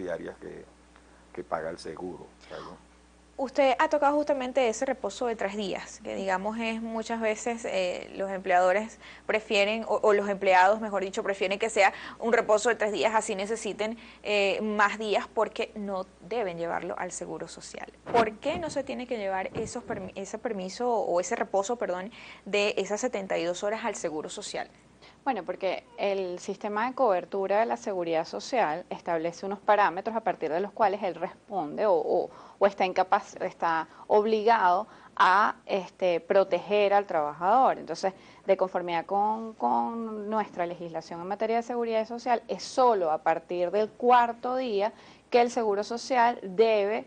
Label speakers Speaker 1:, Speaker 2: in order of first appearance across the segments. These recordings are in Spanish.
Speaker 1: diarias que paga el seguro. ¿Verdad?
Speaker 2: Usted ha tocado justamente ese reposo de 3 días, que digamos es muchas veces los empleadores prefieren, o los empleados, mejor dicho, prefieren que sea un reposo de 3 días, así necesiten más días porque no deben llevarlo al Seguro Social. ¿Por qué no se tiene que llevar ese permiso o ese reposo, perdón, de esas 72 horas al Seguro Social?
Speaker 3: Bueno, porque el sistema de cobertura de la seguridad social establece unos parámetros a partir de los cuales él responde o está obligado a proteger al trabajador. Entonces, de conformidad con nuestra legislación en materia de seguridad social, es solo a partir del 4.º día que el Seguro Social debe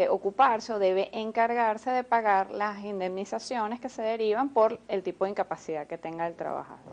Speaker 3: ocuparse o debe encargarse de pagar las indemnizaciones que se derivan por el tipo de incapacidad que tenga el trabajador.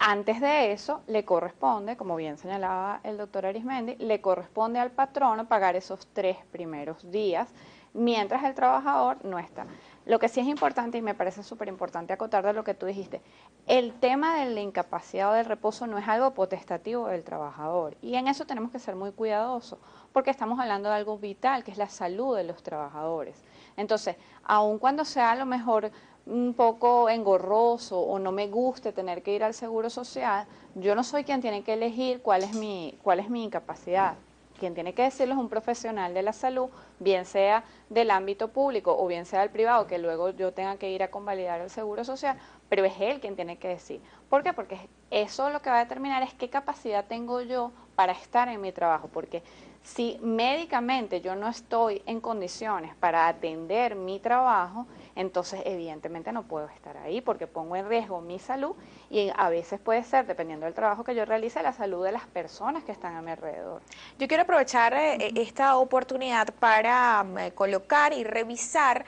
Speaker 3: Antes de eso, le corresponde, como bien señalaba el doctor Arismendi, le corresponde al patrono pagar esos 3 primeros días, mientras el trabajador no está. Lo que sí es importante, y me parece súper importante acotar de lo que tú dijiste, el tema de la incapacidad o del reposo no es algo potestativo del trabajador, y en eso tenemos que ser muy cuidadosos, porque estamos hablando de algo vital, que es la salud de los trabajadores. Entonces, aun cuando sea a lo mejor un poco engorroso o no me guste tener que ir al Seguro Social, yo no soy quien tiene que elegir cuál es mi incapacidad. Quien tiene que decirlo es un profesional de la salud, bien sea del ámbito público o bien sea del privado, que luego yo tenga que ir a convalidar el Seguro Social, pero es él quien tiene que decir. ¿Por qué? Porque eso lo que va a determinar es qué capacidad tengo yo para estar en mi trabajo, porque si médicamente yo no estoy en condiciones para atender mi trabajo, entonces evidentemente no puedo estar ahí porque pongo en riesgo mi salud y a veces puede ser, dependiendo del trabajo que yo realice, la salud de las personas que están a mi alrededor.
Speaker 2: Yo quiero aprovechar esta oportunidad para colocar y revisar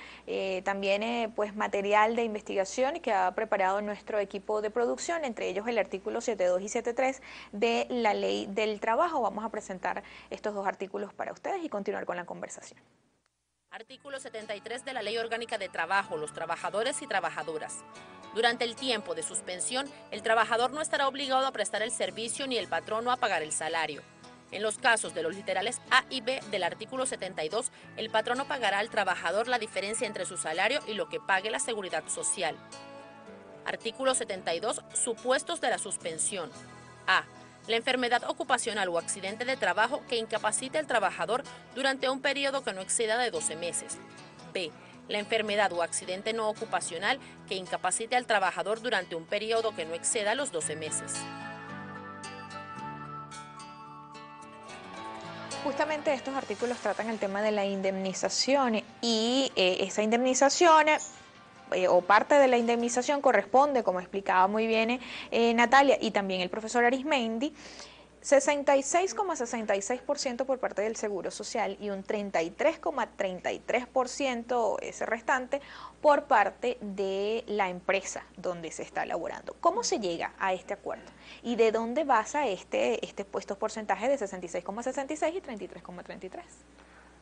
Speaker 2: también pues material de investigación que ha preparado nuestro equipo de producción, entre ellos el artículo 7.2 y 7.3 de la Ley del Trabajo. Vamos a presentar estos 2 artículos para ustedes y continuar con la conversación.
Speaker 4: Artículo 73 de la Ley Orgánica de Trabajo, los trabajadores y trabajadoras. Durante el tiempo de suspensión, el trabajador no estará obligado a prestar el servicio ni el patrono a pagar el salario. En los casos de los literales A y B del artículo 72, el patrono pagará al trabajador la diferencia entre su salario y lo que pague la seguridad social. Artículo 72. Supuestos de la suspensión. A. La enfermedad ocupacional o accidente de trabajo que incapacite al trabajador durante un periodo que no exceda de 12 meses. B. La enfermedad o accidente no ocupacional que incapacite al trabajador durante un periodo que no exceda los 12 meses.
Speaker 2: Justamente estos artículos tratan el tema de la indemnización y esa indemnización o parte de la indemnización corresponde, como explicaba muy bien Natalia y también el profesor Arismendi, 66,66% por parte del Seguro Social y un 33,33% ese restante por parte de la empresa donde se está elaborando. ¿Cómo se llega a este acuerdo? ¿Y de dónde basa estos porcentajes de 66,66 y 33,33?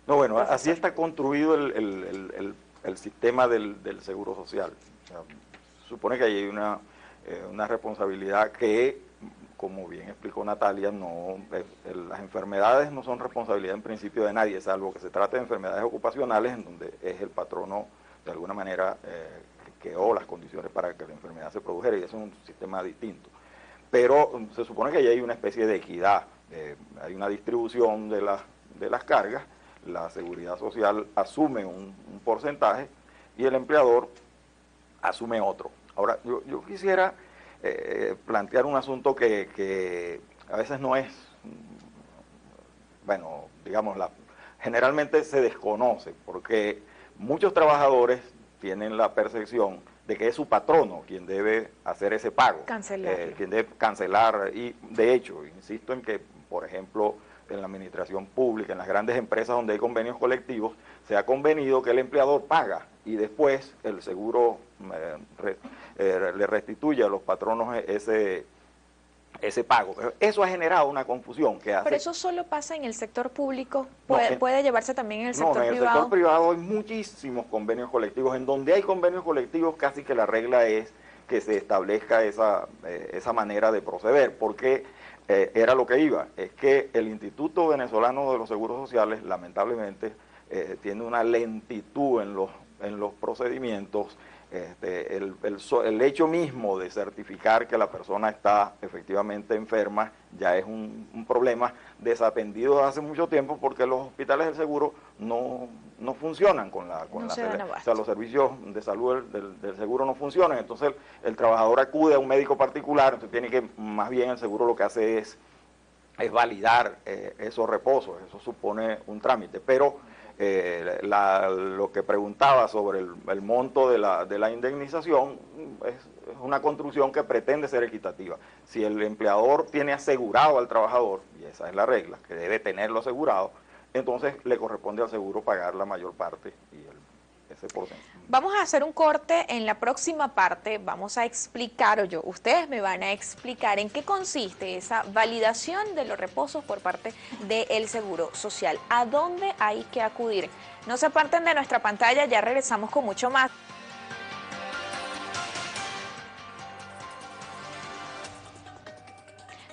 Speaker 1: No, bueno, profesor, así está construido el sistema del Seguro Social. O sea, supone que hay una responsabilidad que, como bien explicó Natalia, las enfermedades no son responsabilidad en principio de nadie, salvo que se trate de enfermedades ocupacionales en donde es el patrono de alguna manera que creó las condiciones para que la enfermedad se produjera, y eso es un sistema distinto. Pero se supone que ahí hay una especie de equidad, hay una distribución de las cargas, la seguridad social asume un porcentaje y el empleador asume otro. Ahora, yo quisiera plantear un asunto que a veces no es, bueno, digamos, generalmente se desconoce, porque muchos trabajadores tienen la percepción de que es su patrono quien debe hacer ese pago, quien debe cancelar, y de hecho, insisto en que, por ejemplo, en la administración pública, en las grandes empresas donde hay convenios colectivos, se ha convenido que el empleador paga y después el seguro le restituye a los patronos ese pago. Eso ha generado una confusión que hace...
Speaker 2: Pero eso solo pasa en el sector público, ¿puede llevarse también en el sector privado?
Speaker 1: No, en el sector privado hay muchísimos convenios colectivos. En donde hay convenios colectivos casi que la regla es que se establezca esa manera de proceder, porque era lo que iba, es que el Instituto Venezolano de los Seguros Sociales, lamentablemente, tiene una lentitud en los procedimientos. El hecho mismo de certificar que la persona está efectivamente enferma ya es un problema desatendido desde hace mucho tiempo, porque los hospitales del seguro no funcionan o sea, los servicios de salud del seguro no funcionan. Entonces el trabajador acude a un médico particular, entonces tiene que, más bien el seguro lo que hace es validar esos reposos. Eso supone un trámite, pero lo que preguntaba sobre el monto de la indemnización es una construcción que pretende ser equitativa. Si el empleador tiene asegurado al trabajador, y esa es la regla, que debe tenerlo asegurado, entonces le corresponde al seguro pagar la mayor parte y ese porcentaje.
Speaker 2: Vamos a hacer un corte. En la próxima parte vamos a explicar, ustedes me van a explicar en qué consiste esa validación de los reposos por parte del Seguro Social. ¿A dónde hay que acudir? No se aparten de nuestra pantalla, ya regresamos con mucho más.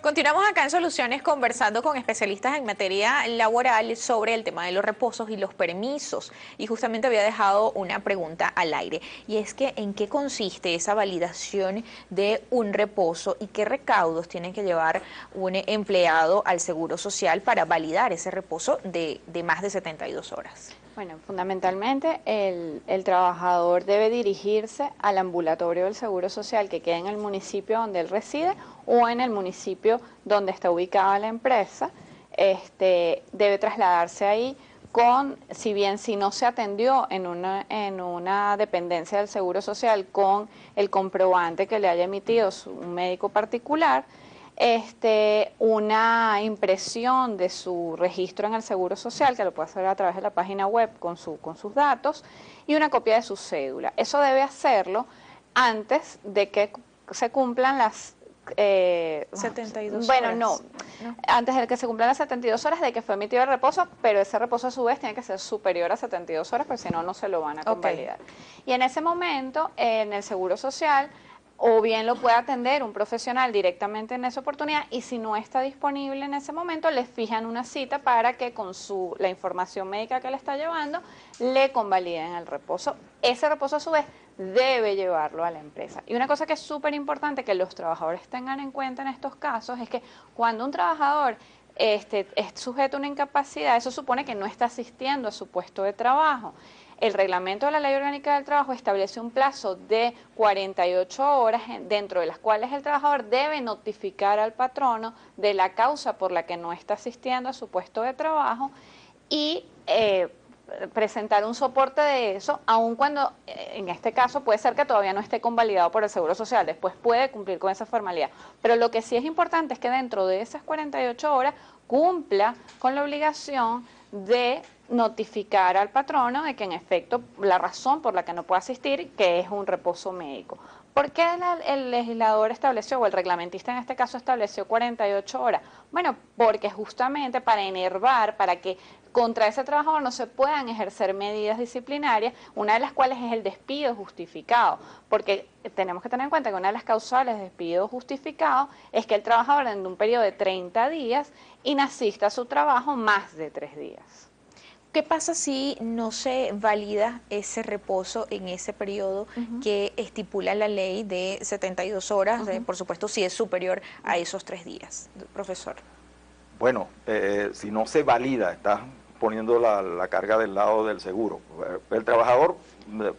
Speaker 2: Continuamos acá en Soluciones conversando con especialistas en materia laboral sobre el tema de los reposos y los permisos. Y justamente había dejado una pregunta al aire, y es que ¿en qué consiste esa validación de un reposo y qué recaudos tiene que llevar un empleado al Seguro Social para validar ese reposo de más de 72 horas?
Speaker 3: Bueno, fundamentalmente el trabajador debe dirigirse al ambulatorio del Seguro Social que queda en el municipio donde él reside o en el municipio donde está ubicada la empresa. Debe trasladarse ahí si no se atendió en una dependencia del Seguro Social, con el comprobante que le haya emitido un médico particular, una impresión de su registro en el Seguro Social, que lo puede hacer a través de la página web con sus datos, y una copia de su cédula. Eso debe hacerlo antes de que se cumplan las
Speaker 2: 72
Speaker 3: bueno,
Speaker 2: horas.
Speaker 3: no, antes de que se cumplan las 72 horas de que fue emitido el reposo, pero ese reposo a su vez tiene que ser superior a 72 horas, porque si no, no se lo van a convalidar. Y en ese momento, en el Seguro Social, o bien lo puede atender un profesional directamente en esa oportunidad, y si no está disponible en ese momento, le fijan una cita para que con la información médica que le está llevando, le convaliden el reposo. Ese reposo a su vez debe llevarlo a la empresa. Y una cosa que es súper importante que los trabajadores tengan en cuenta en estos casos es que cuando un trabajador es sujeto a una incapacidad, eso supone que no está asistiendo a su puesto de trabajo. El reglamento de la Ley Orgánica del Trabajo establece un plazo de 48 horas dentro de las cuales el trabajador debe notificar al patrono de la causa por la que no está asistiendo a su puesto de trabajo y presentar un soporte de eso, aun cuando en este caso puede ser que todavía no esté convalidado por el Seguro Social, después puede cumplir con esa formalidad. Pero lo que sí es importante es que dentro de esas 48 horas cumpla con la obligación de notificar al patrono de que en efecto la razón por la que no puede asistir, que es un reposo médico. ¿Por qué el legislador estableció, o el reglamentista en este caso estableció 48 horas? Bueno, porque justamente para enervar, para que contra ese trabajador no se puedan ejercer medidas disciplinarias, una de las cuales es el despido justificado, porque tenemos que tener en cuenta que una de las causales de despido justificado es que el trabajador en un periodo de 30 días inasista a su trabajo más de 3 días.
Speaker 2: ¿Qué pasa si no se valida ese reposo en ese periodo que estipula la ley de 72 horas, por supuesto si es superior a esos 3 días, profesor?
Speaker 1: Bueno, si no se valida, está poniendo la carga del lado del seguro. El trabajador,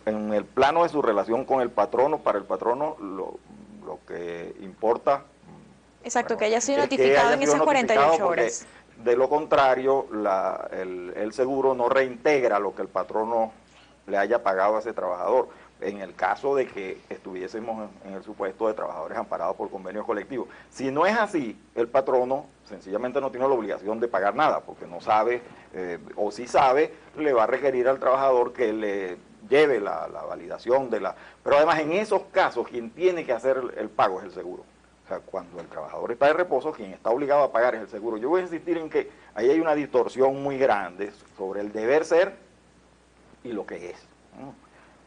Speaker 1: en el plano de su relación con el patrono, para el patrono lo que importa...
Speaker 2: Exacto, bueno, que haya sido notificado en esas 48 horas.
Speaker 1: De lo contrario, el seguro no reintegra lo que el patrono le haya pagado a ese trabajador, en el caso de que estuviésemos en el supuesto de trabajadores amparados por convenios colectivos. Si no es así, el patrono sencillamente no tiene la obligación de pagar nada, porque no sabe, o si sabe, le va a requerir al trabajador que le lleve la validación de la... Pero además, en esos casos, quien tiene que hacer el pago es el seguro. O sea, cuando el trabajador está de reposo, quien está obligado a pagar es el seguro. Yo voy a insistir en que ahí hay una distorsión muy grande sobre el deber ser y lo que es, ¿no?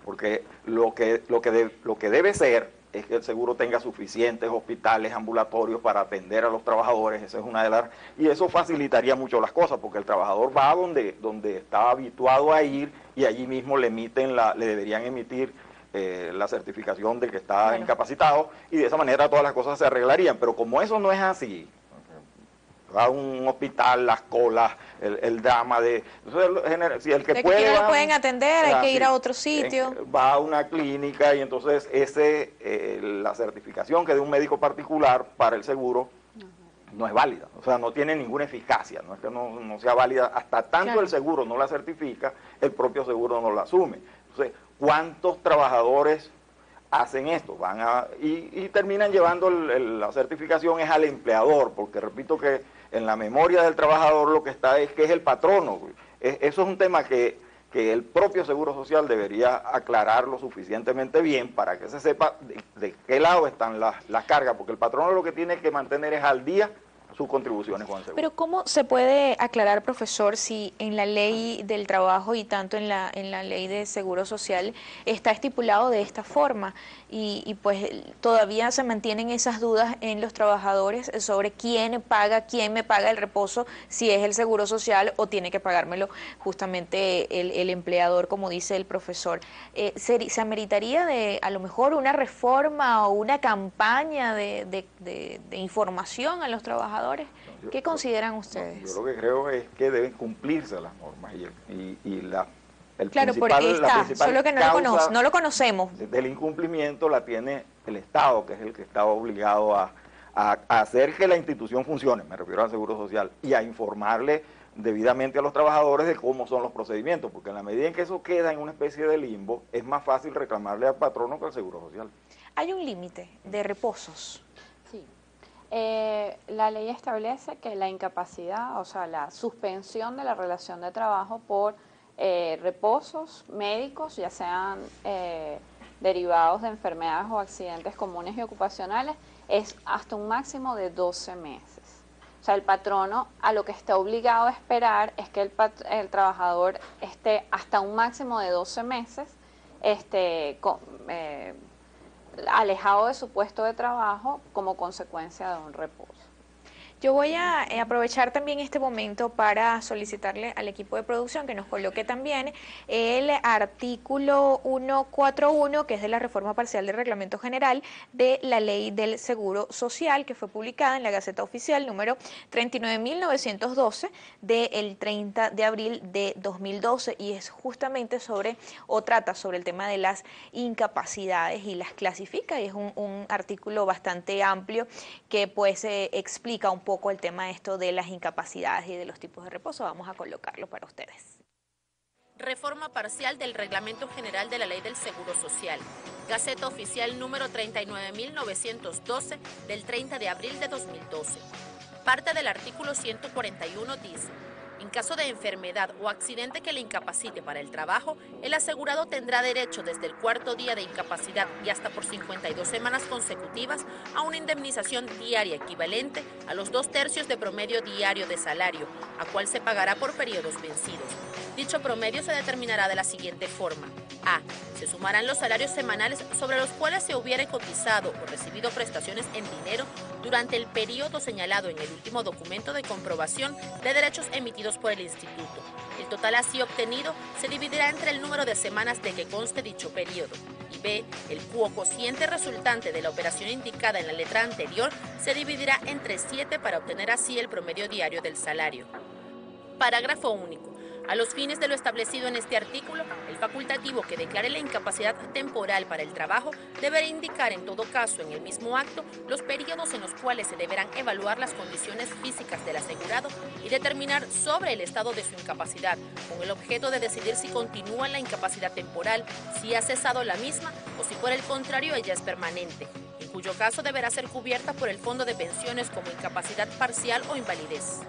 Speaker 1: Porque lo que debe ser es que el seguro tenga suficientes hospitales ambulatorios para atender a los trabajadores, esa es una de las... Y eso facilitaría mucho las cosas, porque el trabajador va donde está habituado a ir y allí mismo le deberían emitir la certificación de que está incapacitado, y de esa manera todas las cosas se arreglarían. Pero como eso no es así, va a un hospital, las colas, el drama de... Entonces, si el que puede...
Speaker 2: Que no lo pueden atender, hay que ir a otro sitio.
Speaker 1: Va a una clínica y entonces la certificación que de un médico particular para el seguro no es válida. O sea, no tiene ninguna eficacia, no es que no sea válida. Hasta tanto el seguro no la certifica, el propio seguro no la asume. Entonces, ¿cuántos trabajadores hacen esto? Y terminan llevando la certificación es al empleador, porque repito que en la memoria del trabajador lo que está es que es el patrono. Eso es un tema que el propio Seguro Social debería aclararlo suficientemente bien para que se sepa de qué lado están las cargas, porque el patrono lo que tiene que mantener es al día sus contribuciones con el seguro.
Speaker 2: Pero ¿cómo se puede aclarar, profesor, si en la ley del trabajo y tanto en la ley de seguro social está estipulado de esta forma y pues todavía se mantienen esas dudas en los trabajadores sobre quién me paga el reposo, si es el seguro social o tiene que pagármelo justamente el empleador, como dice el profesor? ¿Se ameritaría a lo mejor una reforma o una campaña de información a los trabajadores? ¿Qué consideran ustedes?
Speaker 1: Yo lo que creo es que deben cumplirse las normas
Speaker 2: claro, porque está, solo que no lo conocemos.
Speaker 1: Del incumplimiento la tiene el Estado, que es el que está obligado a hacer que la institución funcione, me refiero al Seguro Social, y a informarle debidamente a los trabajadores de cómo son los procedimientos, porque en la medida en que eso queda en una especie de limbo, es más fácil reclamarle al patrono que al Seguro Social.
Speaker 2: ¿Hay un límite de reposos?
Speaker 3: Sí. La ley establece que la incapacidad, o sea, la suspensión de la relación de trabajo por reposos médicos, ya sean derivados de enfermedades o accidentes comunes y ocupacionales, es hasta un máximo de 12 meses. O sea, el patrono a lo que está obligado a esperar es que el trabajador esté hasta un máximo de 12 meses alejado de su puesto de trabajo como consecuencia de un reposo.
Speaker 2: Yo voy a aprovechar también este momento para solicitarle al equipo de producción que nos coloque también el artículo 141, que es de la reforma parcial del Reglamento General de la Ley del Seguro Social, que fue publicada en la Gaceta Oficial número 39.912 del 30 de abril de 2012, y es justamente trata sobre el tema de las incapacidades y las clasifica, y es un artículo bastante amplio que pues explica un poco el tema de las incapacidades y de los tipos de reposo. Vamos a colocarlo para ustedes.
Speaker 4: Reforma parcial del Reglamento General de la Ley del Seguro Social. Gaceta Oficial número 39.912 del 30 de abril de 2012. Parte del artículo 141 dice: en caso de enfermedad o accidente que le incapacite para el trabajo, el asegurado tendrá derecho desde el cuarto día de incapacidad y hasta por 52 semanas consecutivas a una indemnización diaria equivalente a los 2/3 de promedio diario de salario, a cual se pagará por periodos vencidos. Dicho promedio se determinará de la siguiente forma: A. Se sumarán los salarios semanales sobre los cuales se hubiere cotizado o recibido prestaciones en dinero durante el periodo señalado en el último documento de comprobación de derechos emitidos por el Instituto. El total así obtenido se dividirá entre el número de semanas de que conste dicho periodo. Y B. El cociente resultante de la operación indicada en la letra anterior se dividirá entre 7 para obtener así el promedio diario del salario. Parágrafo único. A los fines de lo establecido en este artículo, el facultativo que declare la incapacidad temporal para el trabajo deberá indicar en todo caso en el mismo acto los periodos en los cuales se deberán evaluar las condiciones físicas del asegurado y determinar sobre el estado de su incapacidad, con el objeto de decidir si continúa la incapacidad temporal, si ha cesado la misma o si por el contrario ella es permanente, en cuyo caso deberá ser cubierta por el Fondo de Pensiones como incapacidad parcial o invalidez.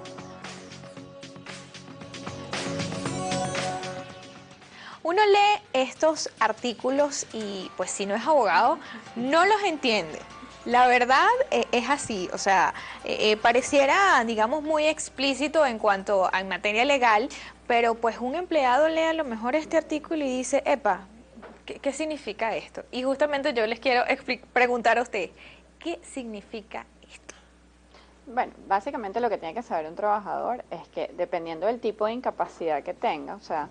Speaker 2: Uno lee estos artículos y pues si no es abogado no los entiende. La verdad es así, o sea, pareciera, digamos, muy explícito en cuanto a materia legal, pero pues un empleado lee a lo mejor este artículo y dice, epa, ¿Qué significa esto? Y justamente yo les quiero preguntar a ustedes, ¿qué significa esto?
Speaker 3: Bueno, básicamente lo que tiene que saber un trabajador es que dependiendo del tipo de incapacidad que tenga, o sea,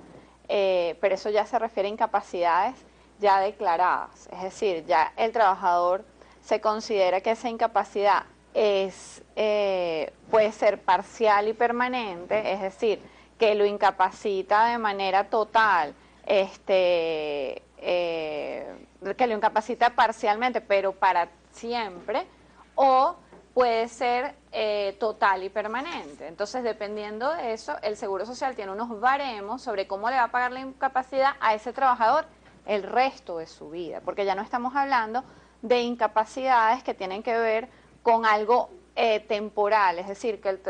Speaker 3: pero eso ya se refiere a incapacidades ya declaradas, es decir, ya el trabajador se considera que esa incapacidad puede ser parcial y permanente, es decir, que lo incapacita de manera total, que lo incapacita parcialmente, pero para siempre, o puede ser total y permanente. Entonces, dependiendo de eso, el Seguro Social tiene unos baremos sobre cómo le va a pagar la incapacidad a ese trabajador el resto de su vida, porque ya no estamos hablando de incapacidades que tienen que ver con algo temporal, es decir, que el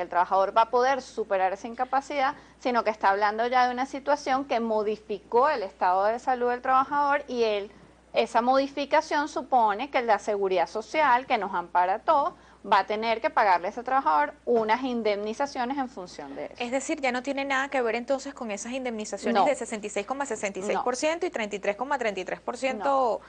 Speaker 3: trabajador va a poder superar esa incapacidad, sino que está hablando ya de una situación que modificó el estado de salud del trabajador y esa modificación supone que la seguridad social, que nos ampara a todos, va a tener que pagarle a ese trabajador unas indemnizaciones en función de eso.
Speaker 2: Es decir, ya no tiene nada que ver entonces con esas indemnizaciones
Speaker 3: No.
Speaker 2: de 66,66% y 33,33%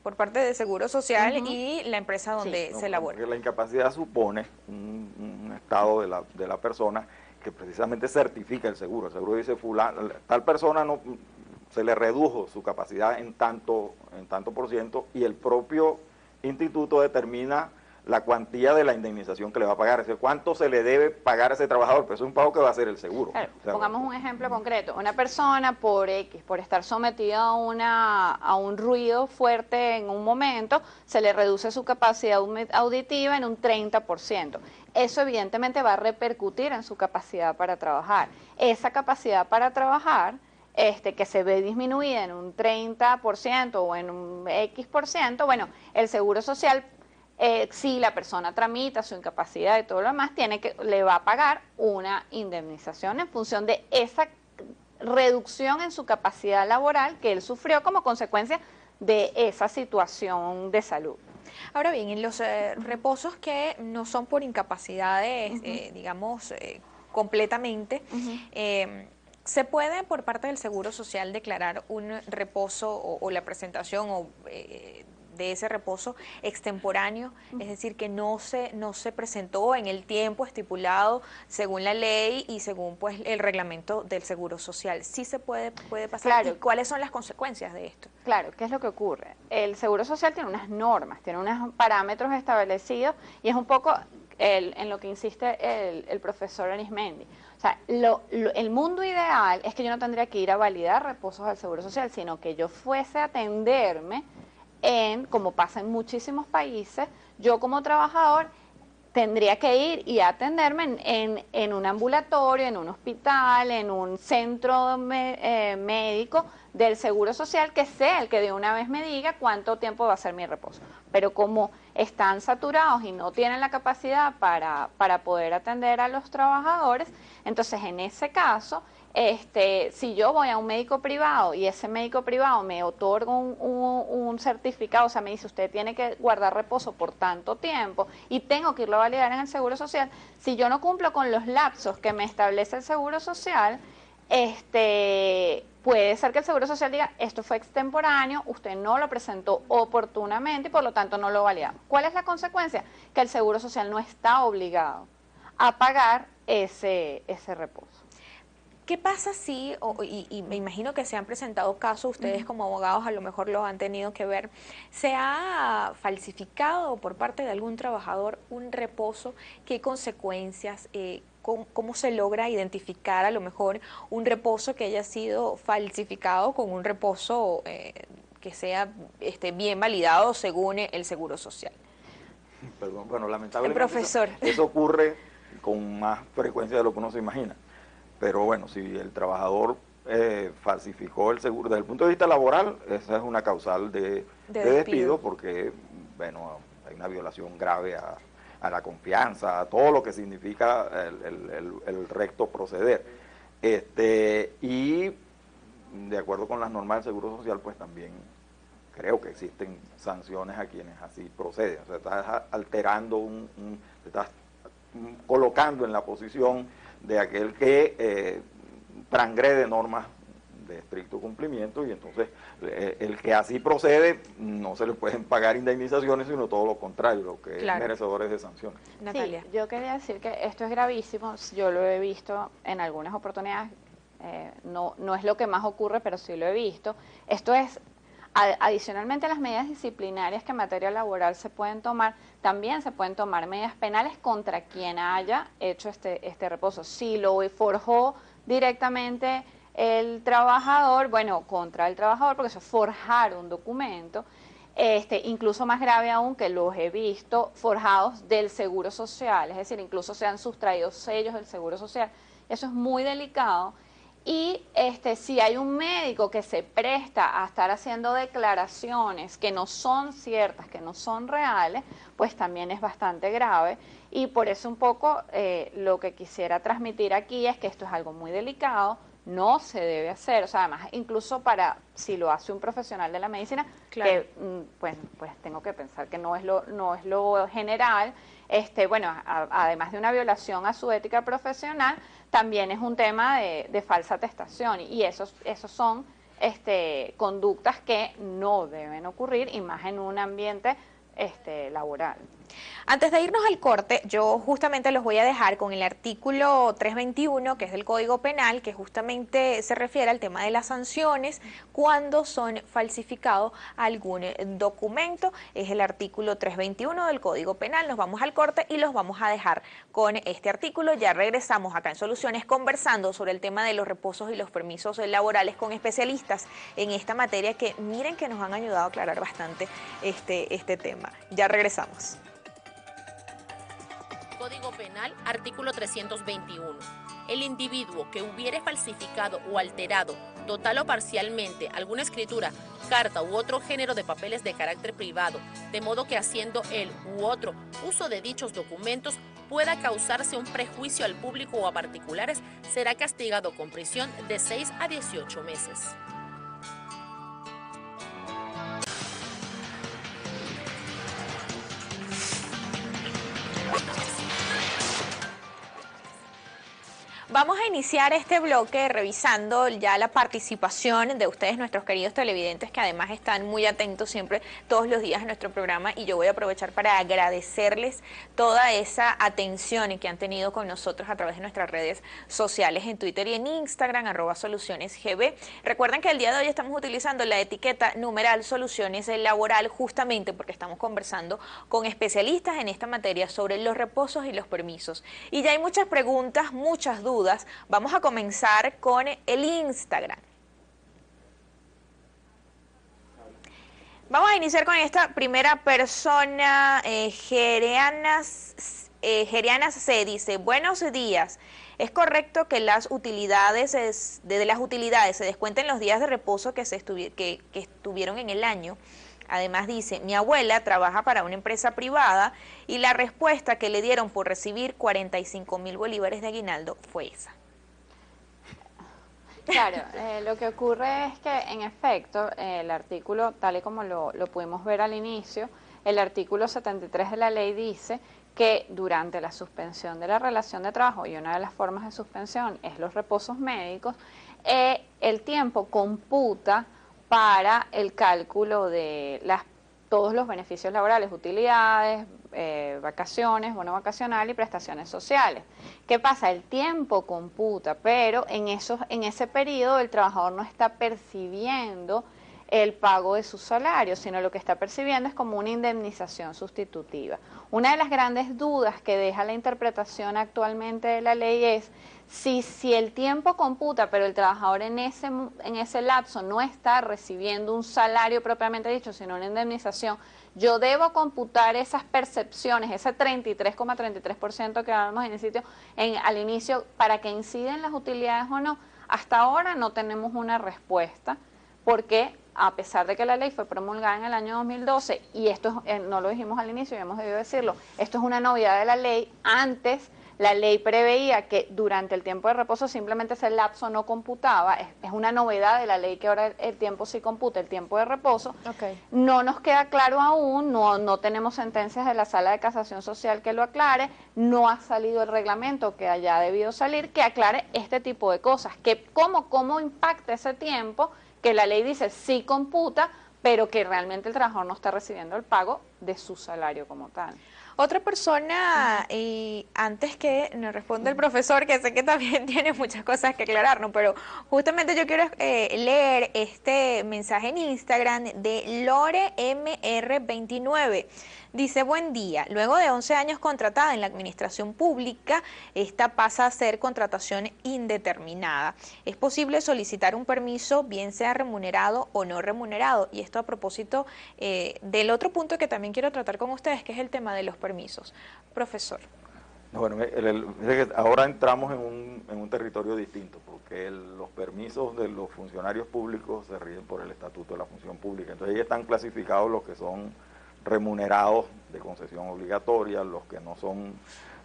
Speaker 2: por parte del Seguro Social y la empresa donde se labora.
Speaker 1: Porque la incapacidad supone un estado de la persona que precisamente certifica el seguro. El seguro dice, tal persona no se le redujo su capacidad en tanto por ciento, y el propio instituto determina la cuantía de la indemnización que le va a pagar, es decir, cuánto se le debe pagar a ese trabajador, pero es un pago que va a hacer el seguro.
Speaker 3: Claro,
Speaker 1: O sea,
Speaker 3: pongamos un ejemplo concreto, una persona por estar sometida a un ruido fuerte en un momento, se le reduce su capacidad auditiva en un 30%. Eso evidentemente va a repercutir en su capacidad para trabajar. Esa capacidad para trabajar, que se ve disminuida en un 30% o en un X%, bueno, el Seguro Social, si la persona tramita su incapacidad y todo lo demás, le va a pagar una indemnización en función de esa reducción en su capacidad laboral que él sufrió como consecuencia de esa situación de salud.
Speaker 2: Ahora bien, en los reposos que no son por incapacidades, completamente, ¿se puede por parte del Seguro Social declarar un reposo o la presentación de ese reposo extemporáneo, es decir, que no se presentó en el tiempo estipulado según la ley y según pues el reglamento del Seguro Social? ¿Sí se puede pasar?
Speaker 3: Claro.
Speaker 2: ¿Y cuáles son las consecuencias de esto?
Speaker 3: Claro, ¿qué es lo que ocurre? El Seguro Social tiene unas normas, tiene unos parámetros establecidos y es un poco en lo que insiste el profesor Arismendi. O sea, el mundo ideal es que yo no tendría que ir a validar reposos al Seguro Social, sino que yo fuese a atenderme como pasa en muchísimos países, yo como trabajador tendría que ir y atenderme en un ambulatorio, en un hospital, en un centro médico del Seguro Social, que sea el que de una vez me diga cuánto tiempo va a ser mi reposo. Pero como están saturados y no tienen la capacidad para poder atender a los trabajadores, entonces en ese caso, si yo voy a un médico privado y ese médico privado me otorga un certificado, o sea, me dice, usted tiene que guardar reposo por tanto tiempo y tengo que irlo a validar en el Seguro Social, si yo no cumplo con los lapsos que me establece el Seguro Social, puede ser que el Seguro Social diga, esto fue extemporáneo, usted no lo presentó oportunamente y por lo tanto no lo validamos. ¿Cuál es la consecuencia? Que el Seguro Social no está obligado a pagar ese reposo.
Speaker 2: ¿Qué pasa si, y me imagino que se han presentado casos, ustedes como abogados a lo mejor lo han tenido que ver, se ha falsificado por parte de algún trabajador un reposo? ¿Qué consecuencias? ¿Cómo se logra identificar a lo mejor un reposo que haya sido falsificado con un reposo que sea bien validado según el Seguro Social?
Speaker 1: Perdón, bueno, lamentablemente
Speaker 2: profesor.
Speaker 1: Eso ocurre con más frecuencia de lo que uno se imagina. Pero bueno, si el trabajador falsificó el seguro, desde el punto de vista laboral, esa es una causal de despido porque, bueno, hay una violación grave a la confianza, a todo lo que significa el recto proceder. Y de acuerdo con las normas del Seguro Social, pues también creo que existen sanciones a quienes así proceden. O sea, estás alterando te estás colocando en la posición de aquel que transgrede normas de estricto cumplimiento, y entonces el que así procede no se le pueden pagar indemnizaciones, sino todo lo contrario, lo que es merecedores de sanciones.
Speaker 2: Natalia.
Speaker 3: Sí, yo quería decir que esto es gravísimo, yo lo he visto en algunas oportunidades, no es lo que más ocurre, pero sí lo he visto. Esto es, adicionalmente a las medidas disciplinarias que en materia laboral se pueden tomar, también se pueden tomar medidas penales contra quien haya hecho este reposo. Si lo forjó directamente el trabajador, bueno, contra el trabajador, porque eso es forjar un documento, incluso más grave aún, que los he visto forjados del Seguro Social, es decir, incluso se han sustraído sellos del Seguro Social. Eso es muy delicado. Y si hay un médico que se presta a estar haciendo declaraciones que no son ciertas, que no son reales, pues también es bastante grave. Y por eso un poco lo que quisiera transmitir aquí es que esto es algo muy delicado, no se debe hacer, o sea, además incluso para si lo hace un profesional de la medicina, claro, que pues tengo que pensar que no es lo general. Bueno, además de una violación a su ética profesional, también es un tema de falsa atestación, y esos son conductas que no deben ocurrir, y más en un ambiente laboral.
Speaker 2: Antes de irnos al corte, yo justamente los voy a dejar con el artículo 321, que es del Código Penal, que justamente se refiere al tema de las sanciones cuando son falsificados algún documento. Es el artículo 321 del Código Penal. Nos vamos al corte y los vamos a dejar con este artículo. Ya regresamos acá en Soluciones conversando sobre el tema de los reposos y los permisos laborales con especialistas en esta materia, que miren que nos han ayudado a aclarar bastante este tema. Ya regresamos.
Speaker 4: Código Penal, artículo 321. El individuo que hubiere falsificado o alterado, total o parcialmente, alguna escritura, carta u otro género de papeles de carácter privado, de modo que haciendo él u otro uso de dichos documentos pueda causarse un prejuicio al público o a particulares, será castigado con prisión de 6 a 18 meses.
Speaker 2: Vamos a iniciar este bloque revisando ya la participación de ustedes, nuestros queridos televidentes, que además están muy atentos siempre todos los días a nuestro programa, y yo voy a aprovechar para agradecerles toda esa atención que han tenido con nosotros a través de nuestras redes sociales en Twitter y en Instagram, @SolucionesGB. Recuerden que el día de hoy estamos utilizando la etiqueta numeral Soluciones Laboral, justamente porque estamos conversando con especialistas en esta materia sobre los reposos y los permisos. Y ya hay muchas preguntas, muchas dudas. Vamos a comenzar con el Instagram. Vamos a iniciar con esta primera persona, Gerianas C. Dice: buenos días. ¿Es correcto que las utilidades se descuenten los días de reposo que estuvieron en el año? Además dice: mi abuela trabaja para una empresa privada y la respuesta que le dieron por recibir 45.000 bolívares de aguinaldo fue esa.
Speaker 3: Claro, lo que ocurre es que en efecto el artículo, tal y como lo pudimos ver al inicio, el artículo 73 de la ley dice que durante la suspensión de la relación de trabajo, y una de las formas de suspensión es los reposos médicos, el tiempo computa para el cálculo de todos los beneficios laborales, utilidades, vacaciones, bono vacacional y prestaciones sociales. ¿Qué pasa? El tiempo computa, pero en ese periodo el trabajador no está percibiendo el pago de su salario, sino lo que está percibiendo es como una indemnización sustitutiva. Una de las grandes dudas que deja la interpretación actualmente de la ley es si el tiempo computa, pero el trabajador en ese lapso no está recibiendo un salario propiamente dicho, sino una indemnización, yo debo computar esas percepciones, ese 33,33% que hablamos al inicio, para que inciden las utilidades o no. Hasta ahora no tenemos una respuesta, porque a pesar de que la ley fue promulgada en el año 2012, y esto no lo dijimos al inicio y hemos debido decirlo, esto es una novedad de la ley. Antes La ley preveía que durante el tiempo de reposo simplemente ese lapso no computaba, es una novedad de la ley que ahora el tiempo sí computa, el tiempo de reposo.
Speaker 2: Okay.
Speaker 3: No nos queda claro aún, no tenemos sentencias de la Sala de Casación Social que lo aclare, no ha salido el reglamento que haya debido salir, que aclare este tipo de cosas, que cómo impacta ese tiempo que la ley dice sí computa, pero que realmente el trabajador no está recibiendo el pago de su salario como tal.
Speaker 2: Otra persona, y antes que nos responda el profesor, que sé que también tiene muchas cosas que aclararnos, pero justamente yo quiero leer este mensaje en Instagram de LoreMR29. Dice, buen día, luego de 11 años contratada en la administración pública, esta pasa a ser contratación indeterminada. Es posible solicitar un permiso, bien sea remunerado o no remunerado, y esto a propósito del otro punto que también quiero tratar con ustedes, que es el tema de los permisos. Profesor.
Speaker 1: Bueno, ahora entramos en un territorio distinto, porque los permisos de los funcionarios públicos se rigen por el Estatuto de la Función Pública. Entonces ahí están clasificados los que son remunerados de concesión obligatoria, los que no son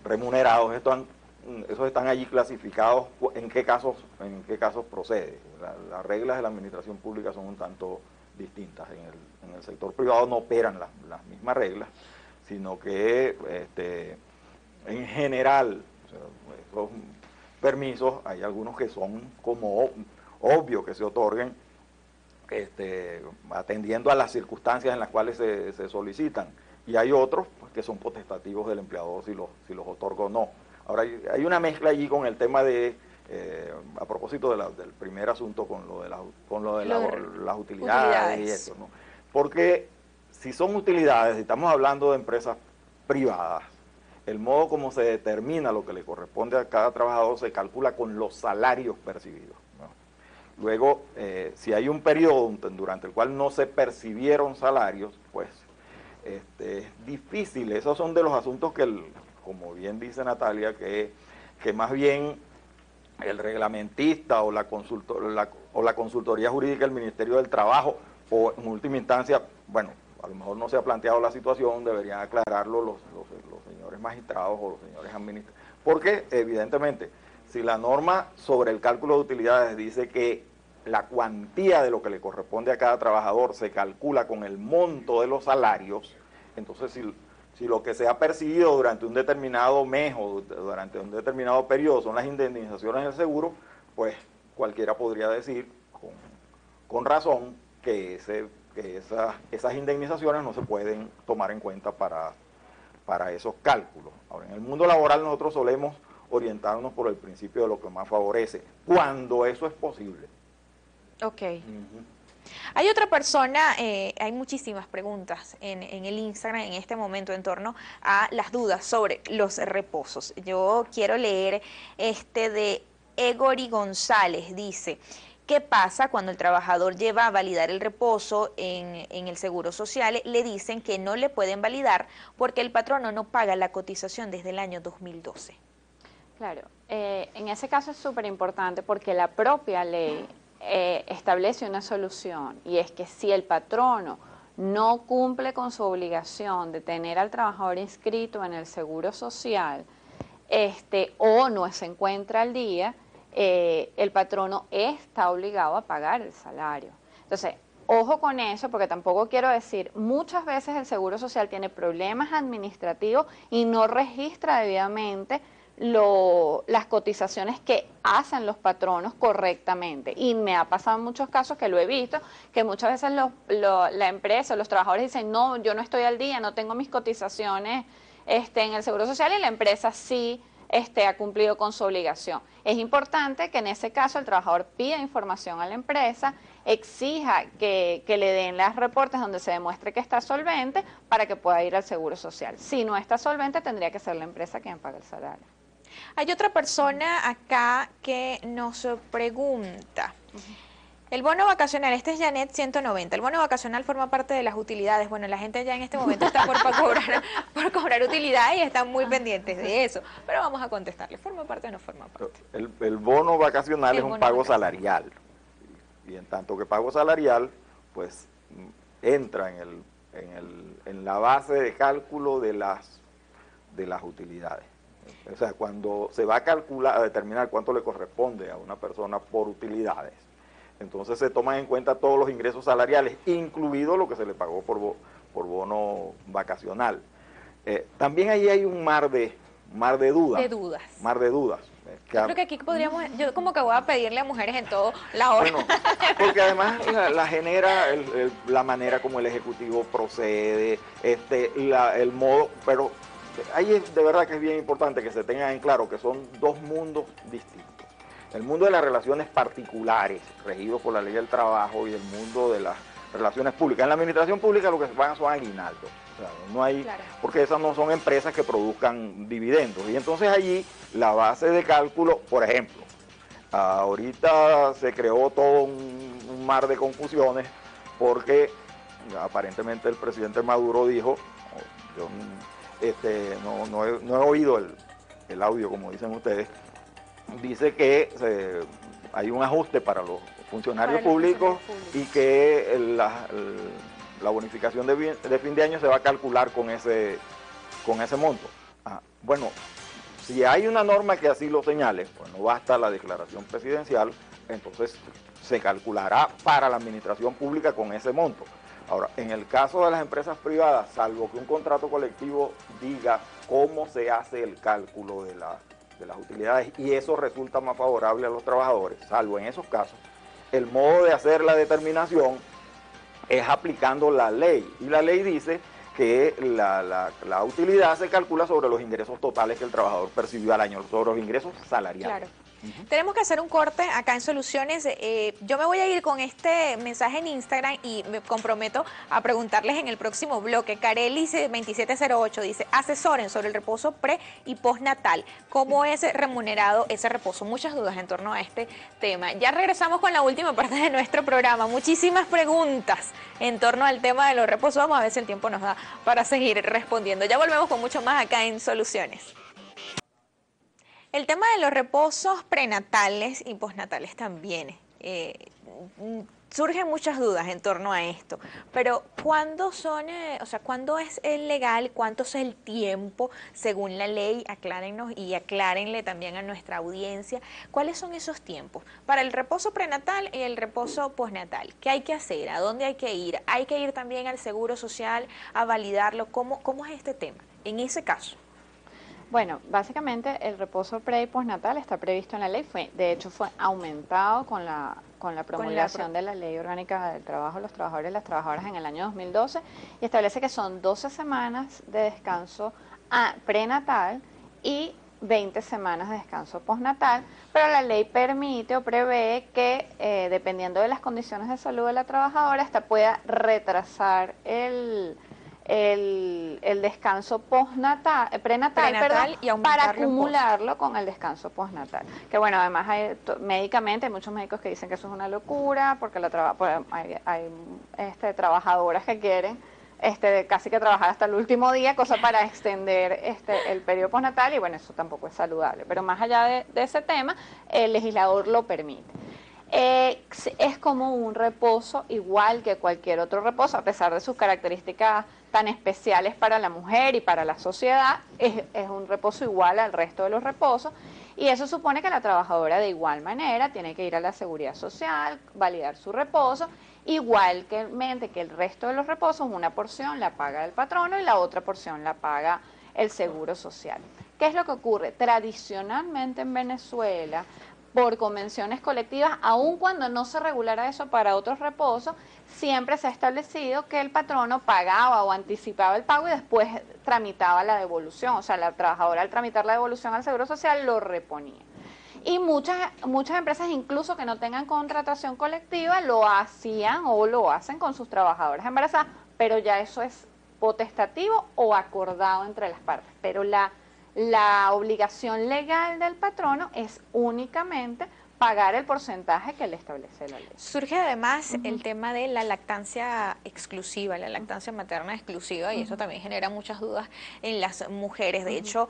Speaker 1: remunerados, esos están allí clasificados en qué casos procede. Las reglas de la administración pública son un tanto distintas. En el sector privado no operan las mismas reglas, sino que en general, o sea, esos permisos, hay algunos que son como obvio que se otorguen atendiendo a las circunstancias en las cuales se solicitan, y hay otros pues, que son potestativos del empleador si los otorga o no. Ahora hay una mezcla allí con el tema de, a propósito del primer asunto con lo de las utilidades y eso, ¿no? Porque si son utilidades, si estamos hablando de empresas privadas, el modo como se determina lo que le corresponde a cada trabajador se calcula con los salarios percibidos, ¿no? Luego, si hay un periodo durante el cual no se percibieron salarios, pues es difícil. Esos son de los asuntos que, como bien dice Natalia, que más bien el reglamentista o la consultoría jurídica del Ministerio del Trabajo, o en última instancia, bueno, a lo mejor no se ha planteado la situación, deberían aclararlo los señores magistrados o los señores administradores. Porque, evidentemente, si la norma sobre el cálculo de utilidades dice que la cuantía de lo que le corresponde a cada trabajador se calcula con el monto de los salarios, entonces si lo que se ha percibido durante un determinado mes o durante un determinado periodo son las indemnizaciones del seguro, pues cualquiera podría decir con razón que esas indemnizaciones no se pueden tomar en cuenta para esos cálculos. Ahora, en el mundo laboral nosotros solemos orientarnos por el principio de lo que más favorece, cuando eso es posible.
Speaker 2: Ok. Hay otra persona, hay muchísimas preguntas en el Instagram en este momento en torno a las dudas sobre los reposos. Yo quiero leer de Egori González, dice, ¿qué pasa cuando el trabajador lleva a validar el reposo en el Seguro Social? Le dicen que no le pueden validar porque el patrono no paga la cotización desde el año 2012.
Speaker 3: Claro, en ese caso es súper importante porque la propia ley establece una solución, y es que si el patrono no cumple con su obligación de tener al trabajador inscrito en el Seguro Social o no se encuentra al día, el patrono está obligado a pagar el salario. Entonces, ojo con eso, porque tampoco quiero decir, muchas veces el Seguro Social tiene problemas administrativos y no registra debidamente las cotizaciones que hacen los patronos correctamente, y me ha pasado en muchos casos que lo he visto, que muchas veces la empresa, los trabajadores dicen, no, yo no estoy al día, no tengo mis cotizaciones en el Seguro Social, y la empresa sí ha cumplido con su obligación. Es importante que en ese caso el trabajador pida información a la empresa, exija que le den los reportes donde se demuestre que está solvente para que pueda ir al Seguro Social. Si no está solvente, tendría que ser la empresa quien pague el salario.
Speaker 2: Hay otra persona acá que nos pregunta, el bono vacacional, este es Janet 190, el bono vacacional forma parte de las utilidades. Bueno, la gente ya en este momento está por cobrar utilidades y están muy pendientes de eso, pero vamos a contestarle, ¿forma parte o no forma parte?
Speaker 1: El bono vacacional es un pago salarial, y en tanto que pago salarial, pues entra en la base de cálculo de las utilidades. O sea, cuando se va a calcular, a determinar cuánto le corresponde a una persona por utilidades, entonces se toman en cuenta todos los ingresos salariales, incluido lo que se le pagó por bono vacacional. También ahí hay un mar de dudas.
Speaker 2: De dudas.
Speaker 1: Mar de dudas.
Speaker 2: Yo creo que aquí podríamos, yo como que voy a pedirle a mujeres en todo la hora.
Speaker 1: Bueno, porque además la genera la manera como el Ejecutivo procede, el modo, pero ahí es de verdad que es bien importante que se tengan en claro que son dos mundos distintos. El mundo de las relaciones particulares, regido por la ley del trabajo, y el mundo de las relaciones públicas. En la administración pública lo que se pagan son aguinaldos. O sea, no hay, claro, porque esas no son empresas que produzcan dividendos. Y entonces allí la base de cálculo, por ejemplo, ahorita se creó todo un mar de confusiones porque aparentemente el presidente Maduro dijo, yo no he oído el audio como dicen ustedes, dice que hay un ajuste para los funcionarios públicos y que la bonificación de fin de año se va a calcular con ese monto. Bueno, si hay una norma que así lo señale, pues no basta la declaración presidencial, entonces se calculará para la administración pública con ese monto. Ahora, en el caso de las empresas privadas, salvo que un contrato colectivo diga cómo se hace el cálculo de las utilidades y eso resulta más favorable a los trabajadores, salvo en esos casos, el modo de hacer la determinación es aplicando la ley. Y la ley dice que la utilidad se calcula sobre los ingresos totales que el trabajador percibió al año, sobre los ingresos salariales.
Speaker 2: Claro. Tenemos que hacer un corte acá en Soluciones. Yo me voy a ir con este mensaje en Instagram y me comprometo a preguntarles en el próximo bloque. Carelis 2708 dice, asesoren sobre el reposo pre y postnatal. ¿Cómo es remunerado ese reposo? Muchas dudas en torno a este tema. Ya regresamos con la última parte de nuestro programa. Muchísimas preguntas en torno al tema de los reposos. Vamos a ver si el tiempo nos da para seguir respondiendo. Ya volvemos con mucho más acá en Soluciones. El tema de los reposos prenatales y postnatales también. Surgen muchas dudas en torno a esto, pero ¿cuándo cuándo es legal? ¿Cuánto es el tiempo según la ley? Aclárennos y aclárenle también a nuestra audiencia cuáles son esos tiempos para el reposo prenatal y el reposo postnatal. ¿Qué hay que hacer? ¿A dónde hay que ir? ¿Hay que ir también al Seguro Social a validarlo? ¿Cómo es este tema en ese caso?
Speaker 3: Bueno, básicamente el reposo pre y postnatal está previsto en la ley, de hecho fue aumentado con la promulgación de la Ley Orgánica del Trabajo de los Trabajadores y las Trabajadoras en el año 2012 y establece que son 12 semanas de descanso prenatal y 20 semanas de descanso postnatal, pero la ley permite o prevé que dependiendo de las condiciones de salud de la trabajadora, esta pueda retrasar el descanso prenatal, y para acumularlo con el descanso postnatal. Que bueno, además médicamente hay muchos médicos que dicen que eso es una locura, porque hay trabajadoras que quieren casi que trabajar hasta el último día, cosa para extender el periodo postnatal, y bueno, eso tampoco es saludable. Pero más allá de ese tema, el legislador lo permite. Es como un reposo igual que cualquier otro reposo, a pesar de sus características tan especiales para la mujer y para la sociedad, es un reposo igual al resto de los reposos, y eso supone que la trabajadora de igual manera tiene que ir a la Seguridad Social, validar su reposo, igual que el resto de los reposos, una porción la paga el patrono y la otra porción la paga el Seguro Social. ¿Qué es lo que ocurre? Tradicionalmente en Venezuela, por convenciones colectivas, aun cuando no se regulara eso para otros reposos, siempre se ha establecido que el patrono pagaba o anticipaba el pago y después tramitaba la devolución, o sea, la trabajadora al tramitar la devolución al Seguro Social lo reponía. Y muchas empresas, incluso que no tengan contratación colectiva, lo hacían o lo hacen con sus trabajadoras embarazadas, pero ya eso es potestativo o acordado entre las partes, pero la obligación legal del patrono es únicamente pagar el porcentaje que le establece la ley.
Speaker 2: Surge además el tema de la lactancia exclusiva, la lactancia materna exclusiva, y eso también genera muchas dudas en las mujeres. De hecho,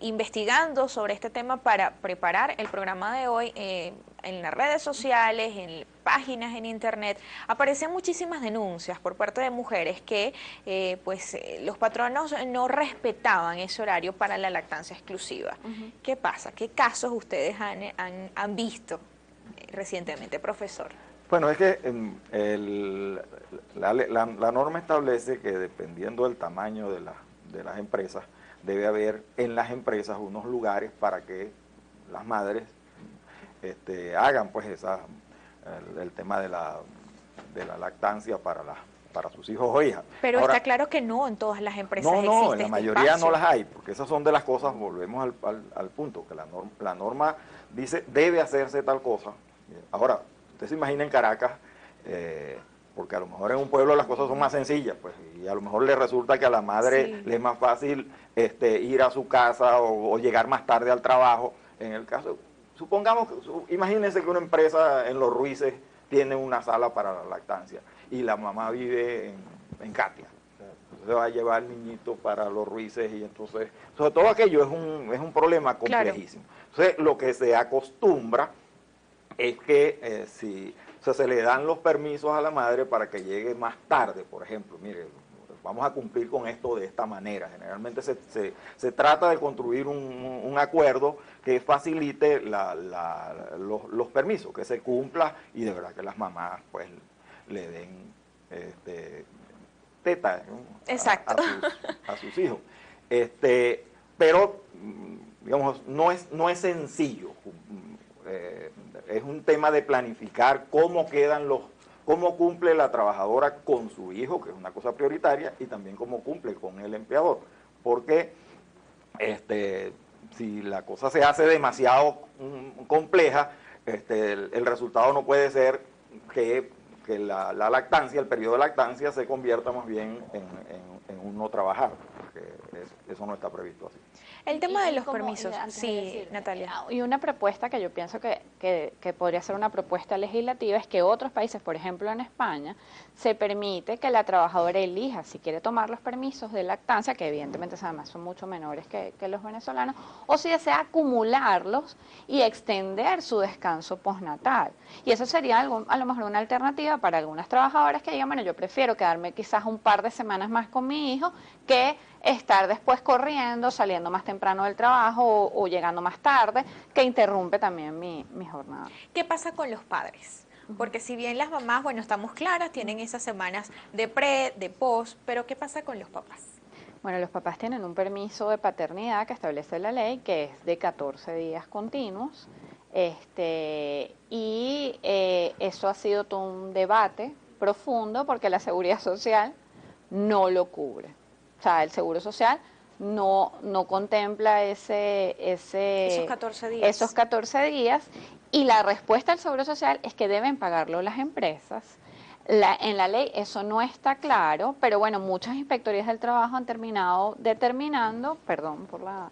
Speaker 2: investigando sobre este tema para preparar el programa de hoy, en las redes sociales, páginas en internet, aparecen muchísimas denuncias por parte de mujeres que los patronos no respetaban ese horario para la lactancia exclusiva. ¿Qué pasa? ¿Qué casos ustedes han visto recientemente, profesor?
Speaker 1: Bueno, es que la norma establece que dependiendo del tamaño de las empresas, debe haber en las empresas unos lugares para que las madres hagan pues el tema de la lactancia para sus hijos o hijas.
Speaker 2: Pero
Speaker 1: ahora,
Speaker 2: está claro que no en todas las empresas
Speaker 1: no,
Speaker 2: existe
Speaker 1: en la
Speaker 2: este
Speaker 1: mayoría
Speaker 2: espacio.
Speaker 1: no las hay, porque esas son de las cosas, volvemos al punto, que la norma dice debe hacerse tal cosa. Ahora, usted se imagina en Caracas, porque a lo mejor en un pueblo las cosas son más sencillas, pues, y a lo mejor le resulta que a la madre le es más fácil ir a su casa o llegar más tarde al trabajo. En el caso, supongamos, imagínense que una empresa en Los Ruices tiene una sala para la lactancia y la mamá vive en Catia. Entonces va a llevar al niñito para Los Ruices y entonces, sobre todo aquello es un problema complejísimo. Claro. Entonces, lo que se acostumbra es que se le dan los permisos a la madre para que llegue más tarde, por ejemplo. Mire, vamos a cumplir con esto de esta manera. Generalmente se trata de construir un acuerdo que facilite los permisos, que se cumpla y de verdad que las mamás pues le den teta, ¿no?
Speaker 2: Exacto.
Speaker 1: a sus hijos. Pero, digamos, no es sencillo. Es un tema de planificar cómo cumple la trabajadora con su hijo, que es una cosa prioritaria, y también cómo cumple con el empleador. Porque si la cosa se hace demasiado compleja, el resultado no puede ser que la lactancia, el periodo de lactancia, se convierta más bien en un no trabajar, porque eso no está previsto así.
Speaker 2: El tema de los permisos, sí, Natalia.
Speaker 3: Y una propuesta que yo pienso que podría ser una propuesta legislativa es que otros países, por ejemplo en España, se permite que la trabajadora elija si quiere tomar los permisos de lactancia, que evidentemente además son mucho menores que los venezolanos, o si desea acumularlos y extender su descanso postnatal. Y eso sería a lo mejor una alternativa para algunas trabajadoras que digan, bueno, yo prefiero quedarme quizás un par de semanas más con mi hijo que estar después corriendo, saliendo más temprano del trabajo o llegando más tarde, que interrumpe también mi jornada.
Speaker 2: ¿Qué pasa con los padres? Porque si bien las mamás, bueno, estamos claras, tienen esas semanas de pre, de post, pero ¿qué pasa con los papás?
Speaker 3: Bueno, los papás tienen un permiso de paternidad que establece la ley, que es de 14 días continuos, y eso ha sido todo un debate profundo porque la Seguridad Social no lo cubre. O sea, el Seguro Social no contempla esos
Speaker 2: 14 días.
Speaker 3: Esos 14 días, y la respuesta del Seguro Social es que deben pagarlo las empresas. En la ley eso no está claro, pero bueno, muchas inspectorías del trabajo han terminado determinando, perdón por la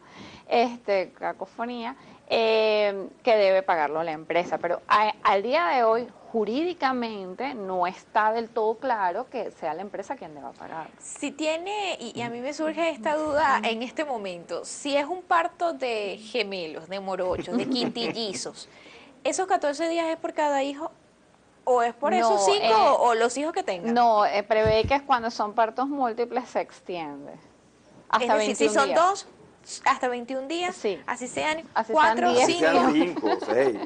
Speaker 3: cacofonía, que debe pagarlo la empresa, pero al día de hoy jurídicamente no está del todo claro que sea la empresa quien deba pagar.
Speaker 2: Si tiene, y a mí me surge esta duda en este momento, si es un parto de gemelos, de morochos, de quintillizos, ¿esos 14 días es por cada hijo? ¿O es por esos 5 o los hijos que tengan?
Speaker 3: No, prevé que es cuando son partos múltiples se extiende.
Speaker 2: Hasta 21 si son días. 2, hasta 21 días,
Speaker 3: sí.
Speaker 2: Así sean 4,
Speaker 1: 5, 6.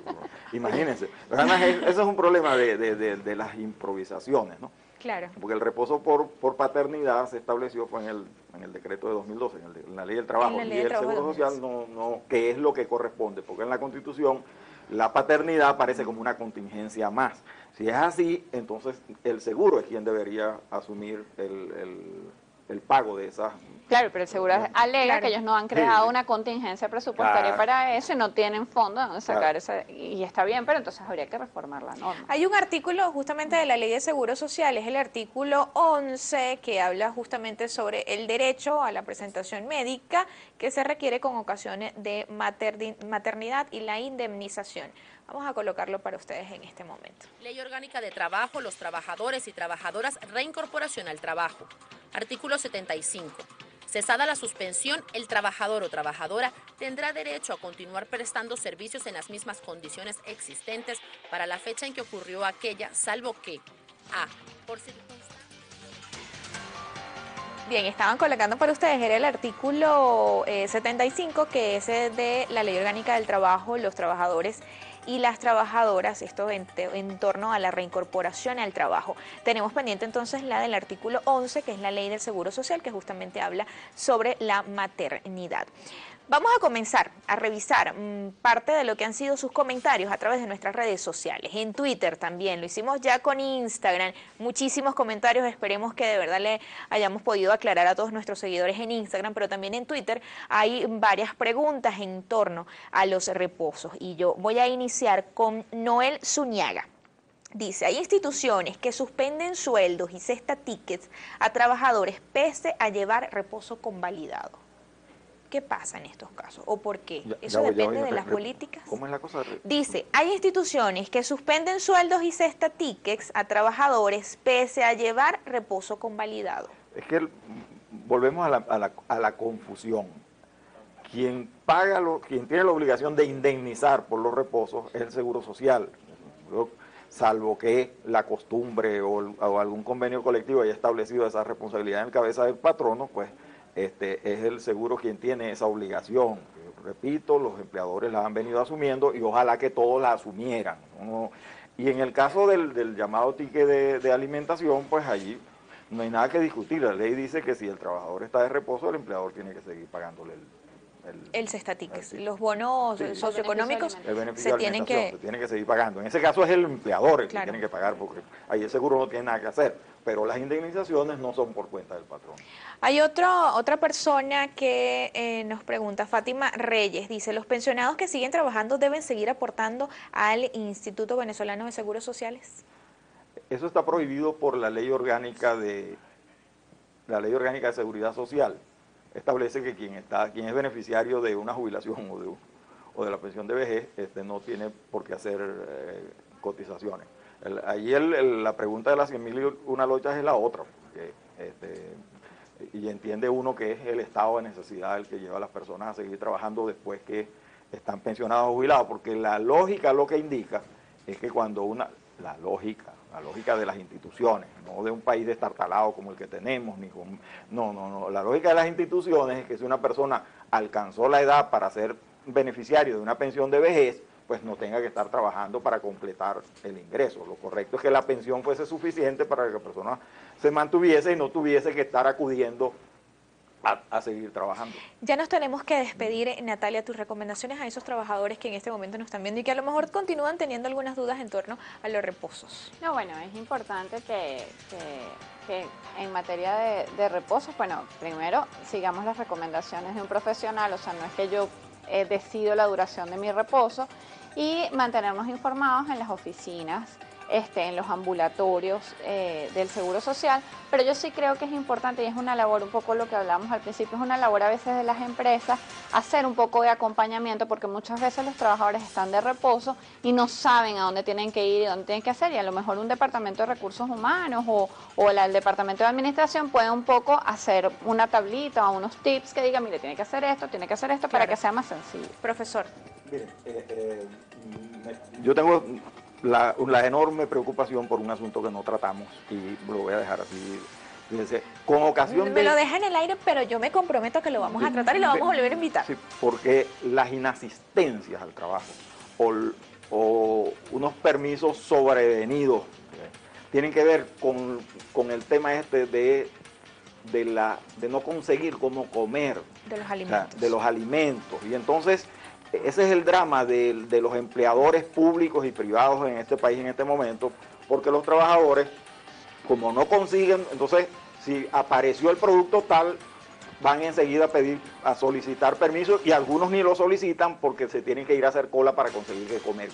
Speaker 1: Imagínense. Además, eso es un problema de las improvisaciones, ¿no?
Speaker 2: Claro.
Speaker 1: Porque el reposo por paternidad se estableció fue en el decreto de 2012, en la ley del trabajo. Y el Seguro Social no, que es lo que corresponde, porque en la Constitución la paternidad aparece como una contingencia más. Si es así, entonces el seguro es quien debería asumir el pago de esas.
Speaker 3: Claro, pero el seguro alega que ellos no han creado una contingencia presupuestaria para eso y no tienen fondos donde sacar ese, y está bien, pero entonces habría que reformar la norma.
Speaker 2: Hay un artículo justamente de la Ley de Seguro Social, es el artículo 11, que habla justamente sobre el derecho a la presentación médica que se requiere con ocasiones de maternidad y la indemnización. Vamos a colocarlo para ustedes en este momento.
Speaker 4: Ley Orgánica de Trabajo, los trabajadores y trabajadoras, reincorporación al trabajo. Artículo 75. Cesada la suspensión, el trabajador o trabajadora tendrá derecho a continuar prestando servicios en las mismas condiciones existentes para la fecha en que ocurrió aquella, salvo que a. Por circunstancias.
Speaker 2: Bien, estaban colocando para ustedes, era el artículo 75, que es de la Ley Orgánica del Trabajo, los trabajadores y las trabajadoras, esto en torno a la reincorporación al trabajo. Tenemos pendiente entonces la del artículo 11, que es la Ley del Seguro Social, que justamente habla sobre la maternidad. Vamos a comenzar a revisar parte de lo que han sido sus comentarios a través de nuestras redes sociales. En Twitter también, lo hicimos ya con Instagram. Muchísimos comentarios, esperemos que de verdad le hayamos podido aclarar a todos nuestros seguidores en Instagram, pero también en Twitter hay varias preguntas en torno a los reposos. Y yo voy a iniciar con Noel Zuniaga. Dice, hay instituciones que suspenden sueldos y cesta tickets a trabajadores pese a llevar reposo convalidado. ¿Qué pasa en estos casos? ¿O por qué? ¿Eso depende de las políticas?
Speaker 1: ¿Cómo es la cosa?
Speaker 2: Dice, hay instituciones que suspenden sueldos y cesta tickets a trabajadores pese a llevar reposo convalidado.
Speaker 1: Es que volvemos a la confusión. Quien paga, quien tiene la obligación de indemnizar por los reposos es el Seguro Social. Salvo que la costumbre o algún convenio colectivo haya establecido esa responsabilidad en cabeza del patrono, pues es el seguro quien tiene esa obligación. Repito, los empleadores la han venido asumiendo y ojalá que todos la asumieran, ¿no? Y en el caso del llamado ticket de alimentación, pues allí no hay nada que discutir. La ley dice que si el trabajador está de reposo, el empleador tiene que seguir pagándole
Speaker 2: el cesta tickets. Los bonos socioeconómicos
Speaker 1: el beneficio
Speaker 2: se
Speaker 1: de
Speaker 2: tienen
Speaker 1: se tiene que seguir pagando. En ese caso es el empleador el que
Speaker 2: Claro.
Speaker 1: tiene que pagar, porque ahí el seguro no tiene nada que hacer, pero las indemnizaciones no son por cuenta del patrón.
Speaker 2: Hay otra persona que nos pregunta, Fátima Reyes, dice, los pensionados que siguen trabajando deben seguir aportando al Instituto Venezolano de Seguros Sociales.
Speaker 1: Eso está prohibido por la Ley Orgánica de Seguridad Social. Establece que quien es beneficiario de una jubilación o de la pensión de vejez no tiene por qué hacer cotizaciones. Ahí la pregunta de las 100.001 lochas es la otra, porque, y entiende uno que es el estado de necesidad el que lleva a las personas a seguir trabajando después que están pensionados o jubilados, porque la lógica lo que indica es que cuando la lógica de las instituciones, no de un país destartalado como el que tenemos, no, la lógica de las instituciones es que si una persona alcanzó la edad para ser beneficiario de una pensión de vejez, pues no tenga que estar trabajando para completar el ingreso. Lo correcto es que la pensión fuese suficiente para que la persona se mantuviese y no tuviese que estar acudiendo a seguir trabajando.
Speaker 2: Ya nos tenemos que despedir, Natalia, tus recomendaciones a esos trabajadores que en este momento nos están viendo y que a lo mejor continúan teniendo algunas dudas en torno a los reposos.
Speaker 3: No, bueno, es importante que en materia de reposos, bueno, primero sigamos las recomendaciones de un profesional, o sea, no es que yo decido la duración de mi reposo, y mantenernos informados en las oficinas, en los ambulatorios del Seguro Social, pero yo sí creo que es importante, y es una labor, un poco lo que hablábamos al principio, es una labor a veces de las empresas, hacer un poco de acompañamiento, porque muchas veces los trabajadores están de reposo y no saben a dónde tienen que ir y dónde tienen que hacer, y a lo mejor un departamento de recursos humanos o el departamento de administración puede un poco hacer una tablita o unos tips que diga, mire, tiene que hacer esto,
Speaker 2: Claro.
Speaker 3: para que sea más sencillo.
Speaker 2: Profesor.
Speaker 1: Mire, yo tengo la enorme preocupación por un asunto que no tratamos y lo voy a dejar así. Fíjense, con ocasión
Speaker 2: Me lo deja en el aire, pero yo me comprometo a que lo vamos a tratar y lo vamos a volver a invitar.
Speaker 1: Sí, porque las inasistencias al trabajo o unos permisos sobrevenidos tienen que ver con el tema de no conseguir cómo comer.
Speaker 2: De los alimentos.
Speaker 1: O sea, de los alimentos. Y entonces ese es el drama de los empleadores públicos y privados en este país en este momento, porque los trabajadores, como no consiguen, entonces si apareció el producto tal, van enseguida a solicitar permiso y algunos ni lo solicitan porque se tienen que ir a hacer cola para conseguir que comer.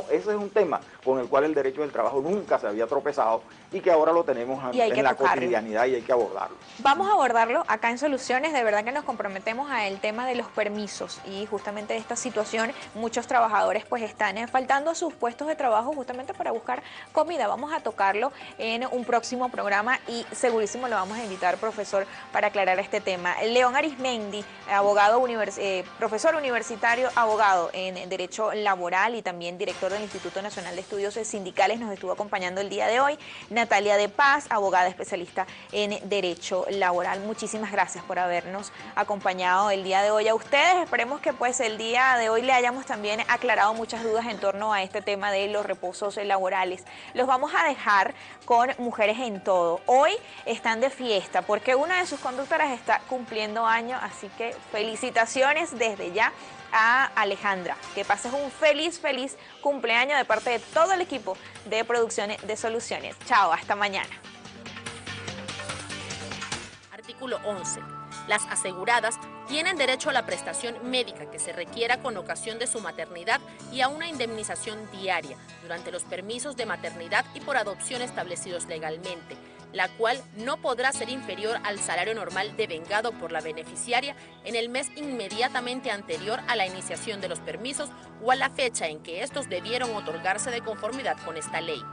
Speaker 1: Ese es un tema con el cual el derecho del trabajo nunca se había tropezado y que ahora lo tenemos en la cotidianidad y hay que abordarlo.
Speaker 2: Vamos a abordarlo acá en Soluciones. De verdad que nos comprometemos al tema de los permisos y justamente esta situación, muchos trabajadores pues están faltando a sus puestos de trabajo justamente para buscar comida. Vamos a tocarlo en un próximo programa y segurísimo lo vamos a invitar, profesor, para aclarar este tema. León Arismendi, abogado, profesor universitario, abogado en Derecho Laboral y también director del Instituto Nacional de Estudios Sindicales, nos estuvo acompañando el día de hoy. Natalia de Paz, abogada especialista en Derecho Laboral. Muchísimas gracias por habernos acompañado el día de hoy. A ustedes, esperemos que pues el día de hoy le hayamos también aclarado muchas dudas en torno a este tema de los reposos laborales. Los vamos a dejar con Mujeres en Todo. Hoy están de fiesta porque una de sus conductoras está cumpliendo años, así que felicitaciones desde ya a Alejandra. Que pases un feliz cumpleaños de parte de todo el equipo de Producciones de Soluciones. Chao, hasta mañana.
Speaker 4: Artículo 11. Las aseguradas tienen derecho a la prestación médica que se requiera con ocasión de su maternidad y a una indemnización diaria durante los permisos de maternidad y por adopción establecidos legalmente, la cual no podrá ser inferior al salario normal devengado por la beneficiaria en el mes inmediatamente anterior a la iniciación de los permisos o a la fecha en que estos debieron otorgarse de conformidad con esta ley.